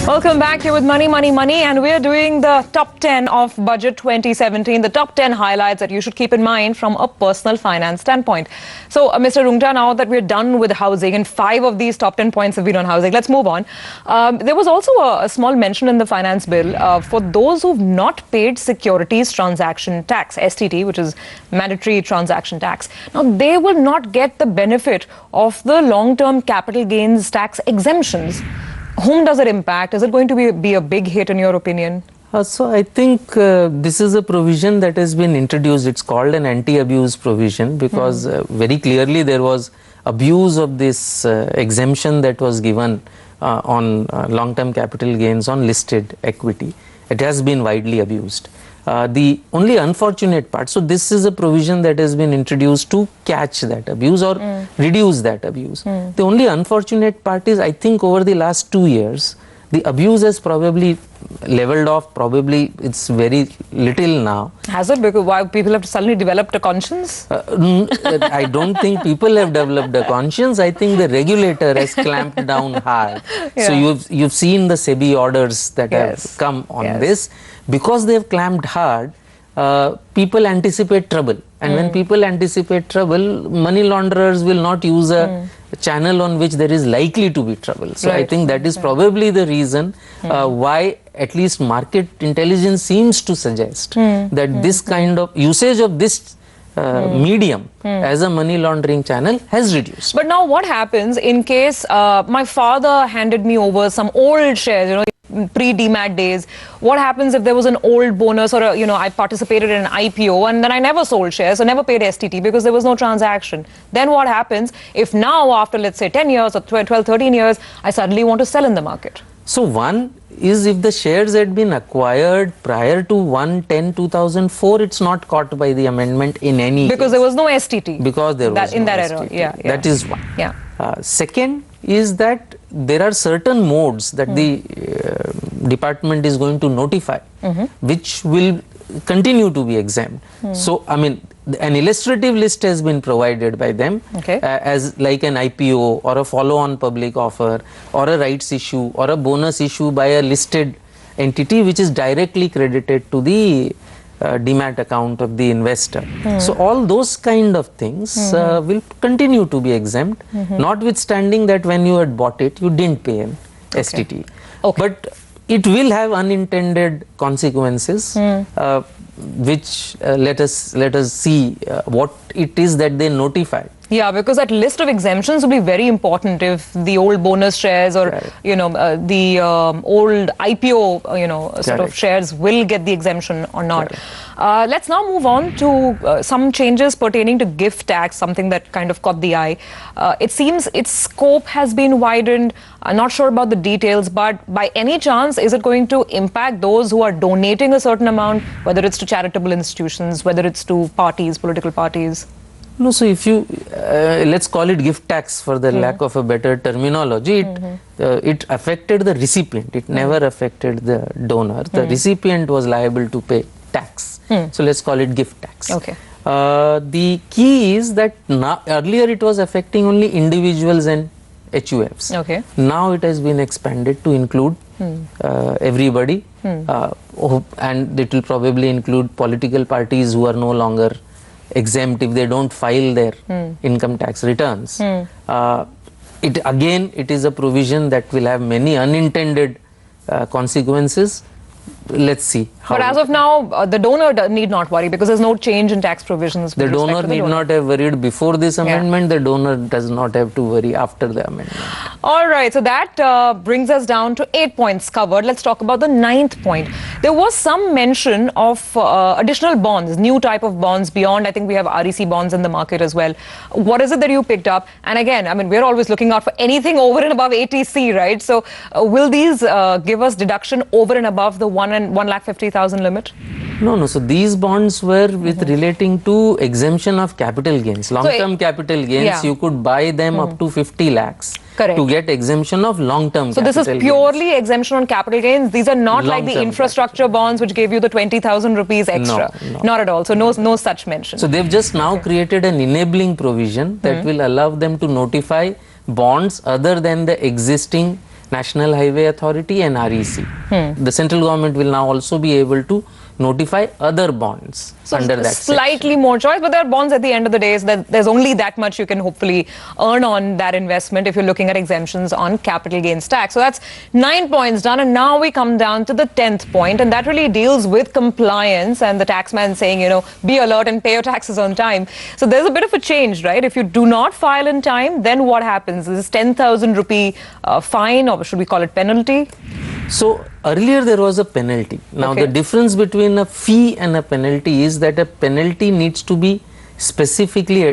Welcome back here with Money, and we're doing the top 10 of Budget 2017, the top 10 highlights that you should keep in mind from a personal finance standpoint. So, Mr. Roongta, now that we're done with housing, and 5 of these top 10 points have been on housing, let's move on. There was also a small mention in the finance bill for those who've not paid securities transaction tax, STT, which is mandatory transaction tax. Now, they will not get the benefit of the long-term capital gains tax exemptions. Whom does it impact? Is it going to be a big hit in your opinion? So I think this is a provision that has been introduced. It's called an anti-abuse provision because very clearly there was abuse of this exemption that was given on long-term capital gains on listed equity. It has been widely abused. The only unfortunate part, so this is a provision that has been introduced to catch that abuse or reduce that abuse. The only unfortunate part is, I think over the last 2 years, the abuse has probably leveled off. Probably it's very little now. Has it? Because why people have suddenly developed a conscience? I don't think people have developed a conscience. I think the regulator has clamped down hard. Yeah. So you've seen the SEBI orders that have come on this. Because they have clamped hard, people anticipate trouble. And when people anticipate trouble, money launderers will not use a channel on which there is likely to be trouble. So I think that is probably the reason why at least market intelligence seems to suggest that this kind of usage of this medium as a money laundering channel has reduced. But now what happens in case my father handed me over some old shares, you know, pre-demat days? What happens if there was an old bonus or I participated in an IPO and then I never sold shares, so never paid STT because there was no transaction? Then what happens if now after, let's say, 10 years or 12, 13 years, I suddenly want to sell in the market? So one is, if the shares had been acquired prior to 1/10/2004, it's not caught by the amendment in any because case. There was no STT. Because there was in no that STT. era. Yeah. That is one. Yeah. Second is that there are certain modes that the department is going to notify, which will continue to be exempt. So, I mean, an illustrative list has been provided by them as like an IPO or a follow-on public offer or a rights issue or a bonus issue by a listed entity which is directly credited to the demat account of the investor. So all those kind of things will continue to be exempt, notwithstanding that when you had bought it, you didn't pay an STT. But it will have unintended consequences, which let us see what it is that they notify. Yeah, because that list of exemptions will be very important if the old bonus shares or the old IPO sort of shares will get the exemption or not. Let's now move on to some changes pertaining to gift tax, something that kind of caught the eye. It seems its scope has been widened. I'm not sure about the details, but by any chance, is it going to impact those who are donating a certain amount, whether it's to charitable institutions, whether it's to parties, political parties? No, so if you, let's call it gift tax for the lack of a better terminology, it affected the recipient. It never affected the donor. The recipient was liable to pay tax. So let's call it gift tax. The key is that earlier it was affecting only individuals and HUFs. Now it has been expanded to include everybody, and it will probably include political parties who are no longer exempt if they don't file their income tax returns. It is a provision that will have many unintended consequences. Let's see. But as of now, the donor need not worry because there's no change in tax provisions. The donor need not have worried before this amendment. The donor does not have to worry after the amendment. All right. So that brings us down to 8 points covered. Let's talk about the 9th point. There was some mention of additional bonds, new type of bonds beyond. I think we have REC bonds in the market as well. What is it that you picked up? And again, I mean, we're always looking out for anything over and above ATC, right? So will these give us deduction over and above the 1,50,000 limit? No. So these bonds were with relating to exemption of capital gains. Long-term capital gains, you could buy them up to 50 lakhs. To get exemption of long-term capital gains. So this is purely exemption on capital gains. These are not like the infrastructure bonds which gave you the 20,000 rupees extra. No. Not at all. So no such mention. So they've just now created an enabling provision that will allow them to notify bonds other than the existing National Highway Authority and REC. The central government will now also be able to notify other bonds under that slightly section. more choice, but there are bonds at the end of the day, so that there's only that much you can hopefully earn on that investment if you're looking at exemptions on capital gains tax. So that's 9 points done, and now we come down to the 10th point, and that really deals with compliance and the taxman saying, you know, be alert and pay your taxes on time. So there's a bit of a change, right? If you do not file in time, then what happens? Is this 10,000 rupee fine, or should we call it penalty? So earlier there was a penalty. Now the difference between a fee and a penalty is that a penalty needs to be specifically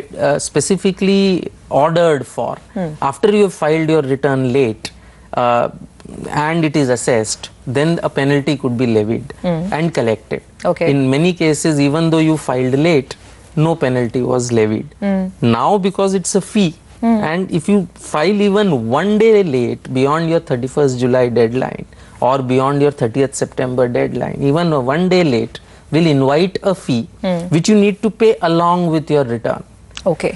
ordered for. After you have filed your return late and it is assessed, then a penalty could be levied and collected. In many cases, even though you filed late, no penalty was levied. Now because it's a fee, and if you file even 1 day late beyond your 31st July deadline or beyond your 30th September deadline, even 1 day late will invite a fee which you need to pay along with your return.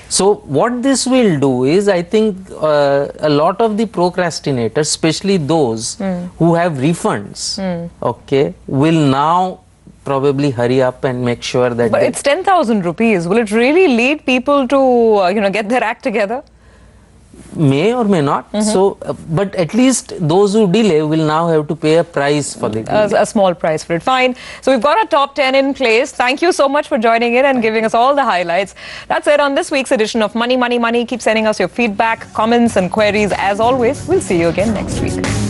So what this will do is, I think a lot of the procrastinators, especially those who have refunds, will now probably hurry up and make sure that. But it's 10,000 rupees. Will it really lead people to get their act together? May or may not. So, but at least those who delay will now have to pay a price for the delay. A small price for it. Fine. So we've got our top 10 in place. Thank you so much for joining in and giving us all the highlights. That's it on this week's edition of Money, Money, Money. Keep sending us your feedback, comments and queries. As always, we'll see you again next week.